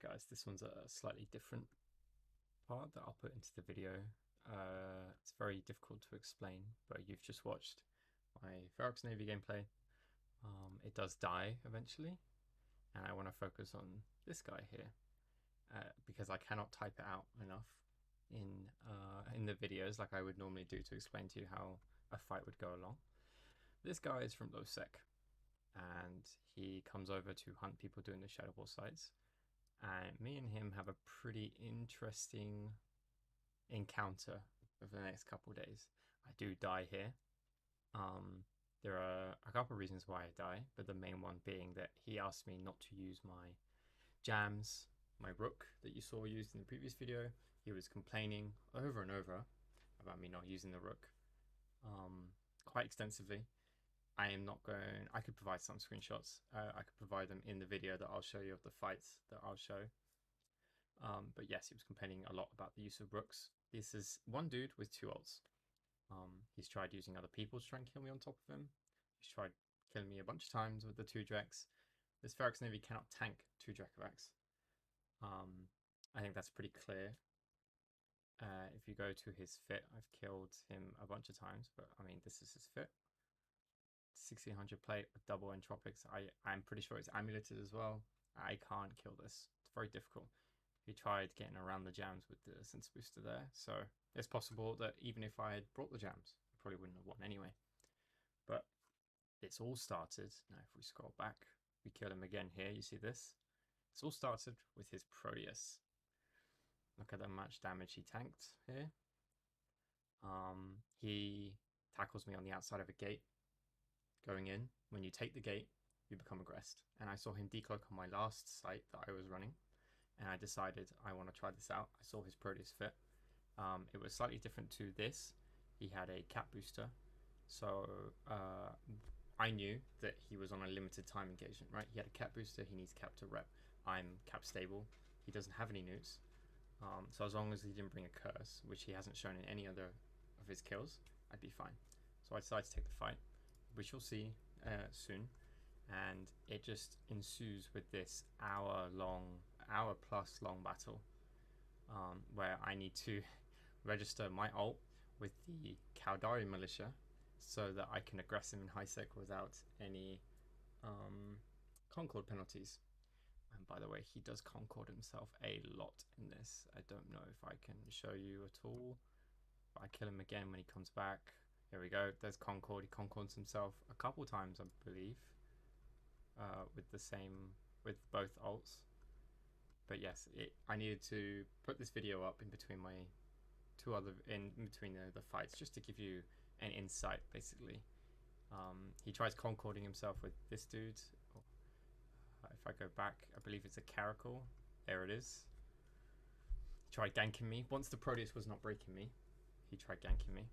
guys, this one's a slightly different part that I'll put into the video. It's very difficult to explain, but you've just watched my Ferox Navy gameplay. It does die eventually, and I want to focus on this guy here because I cannot type it out enough in the videos like I would normally do to explain to you how a fight would go along. This guy is from low sec, and he comes over to hunt people doing the Shadow Ball sites. And me and him have a pretty interesting encounter over the next couple of days. I do die here. There are a couple of reasons why I die, but the main one being that he asked me not to use my jams, my rook that you saw used in the previous video. He was complaining over and over about me not using the rook quite extensively. I could provide some screenshots. I could provide them in the video that I'll show you of the fights that I'll show. But yes, he was complaining a lot about the use of rooks. This is one dude with 2 ults. He's tried using other people to try and kill me on top of him. He's tried killing me a bunch of times with the 2 dreks. This Ferox Navy cannot tank 2 Drekavacs. I think that's pretty clear. If you go to his fit, I've killed him a bunch of times, but I mean, this is his fit. 1600 plate with double entropics. I'm pretty sure it's amuleted as well. I can't kill this. It's very difficult. He tried getting around the jams with the sense booster there, so it's possible that even if I had brought the jams, I probably wouldn't have won anyway. But it's all started. Now if we scroll back, we kill him again here. You see this? It's all started with his Proteus. Look at the much damage he tanked here. He tackles me on the outside of a gate. Going in, when you take the gate, you become aggressed. And I saw him decloak on my last site that I was running, and I decided I want to try this out. I saw his Proteus fit. It was slightly different to this. He had a cap booster, so I knew that he was on a limited time engagement, right? He had a cap booster, he needs cap to rep. I'm cap stable, he doesn't have any newts. So as long as he didn't bring a curse, which he hasn't shown in any other of his kills, I'd be fine. So I decided to take the fight, which you'll see soon, and it just ensues with this hour plus long battle where I need to register my ult with the Caldari militia so that I can aggress him in high sec without any Concord penalties. And by the way, he does Concord himself a lot in this. I don't know if I can show you at all. I kill him again when he comes back. Here we go. There's Concord. He Concords himself a couple times, I believe, with both ults. But yes, I needed to put this video up in between my the fights, just to give you an insight, basically. He tries Concording himself with this dude. If I go back, I believe it's a Caracal. There it is. He tried ganking me. Once the Proteus was not breaking me, he tried ganking me.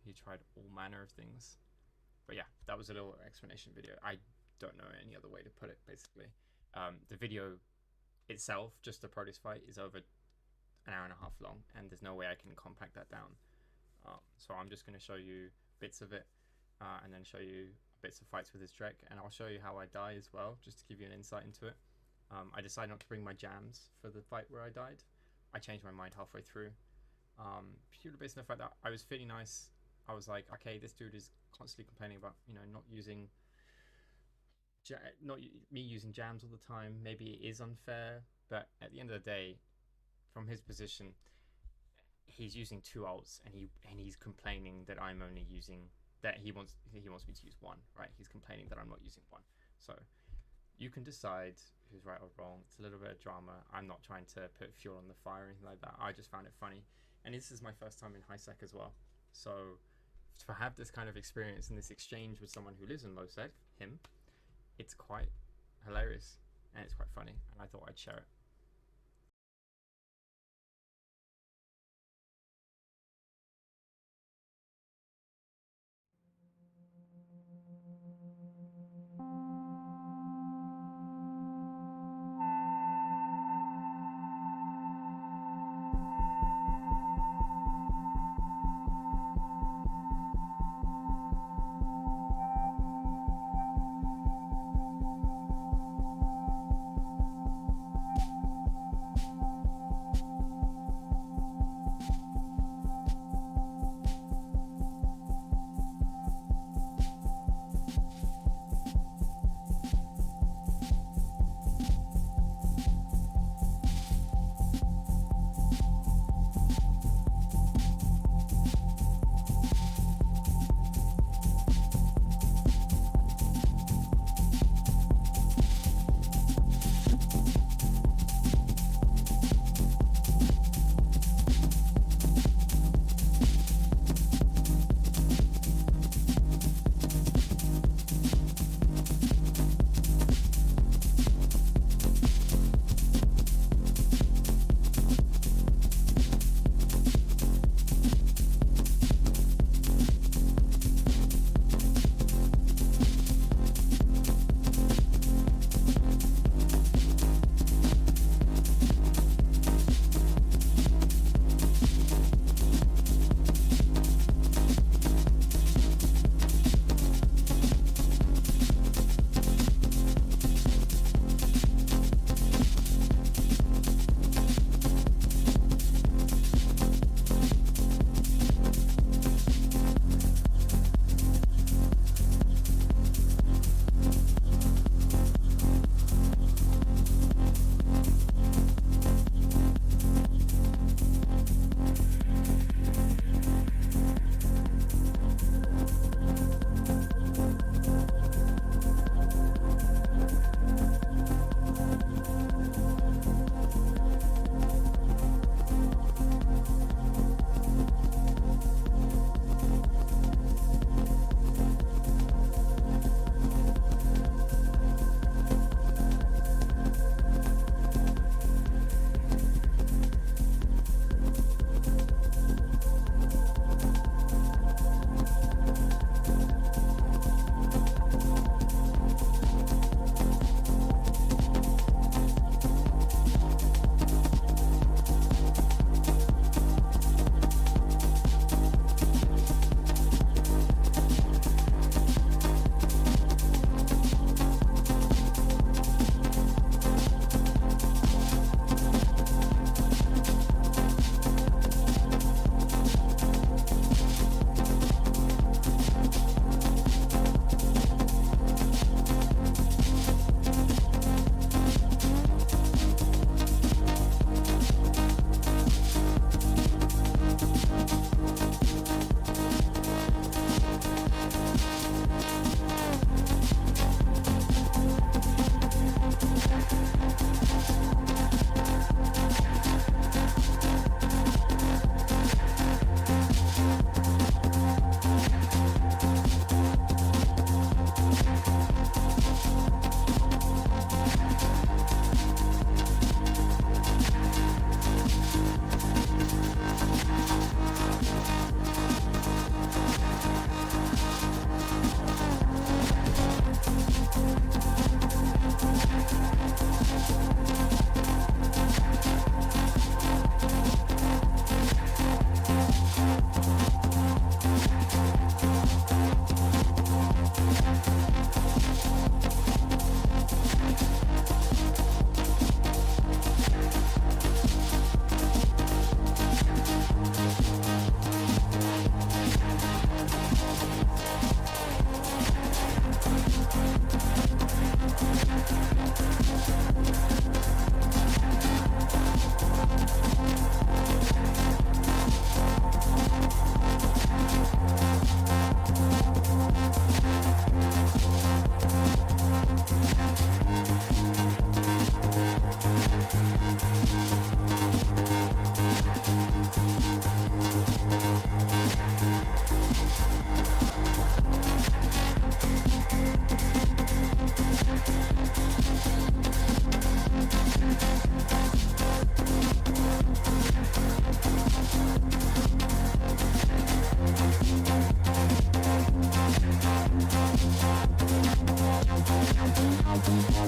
He tried all manner of things. But yeah, that was a little explanation video. I don't know any other way to put it, basically. The video itself, just the Proteus fight, is over an hour and a half long, and there's no way I can compact that down. So I'm just going to show you bits of it, and then show you bits of fights with his Drek, and I'll show you how I die as well, just to give you an insight into it. I decided not to bring my jams for the fight where I died. I changed my mind halfway through. Purely based on the fact that I was feeling nice. I was like, okay, this dude is constantly complaining about, you know, not me using jams all the time. Maybe it is unfair, but at the end of the day, from his position, he's using 2 ults, and he's complaining that I'm only using that he wants me to use 1, right? He's complaining that I'm not using 1. So you can decide who's right or wrong. It's a little bit of drama. I'm not trying to put fuel on the fire or anything like that. I just found it funny. And this is my first time in high sec as well. So to have this kind of experience and this exchange with someone who lives in low sec, it's quite hilarious and it's quite funny. And I thought I'd share it. Bye.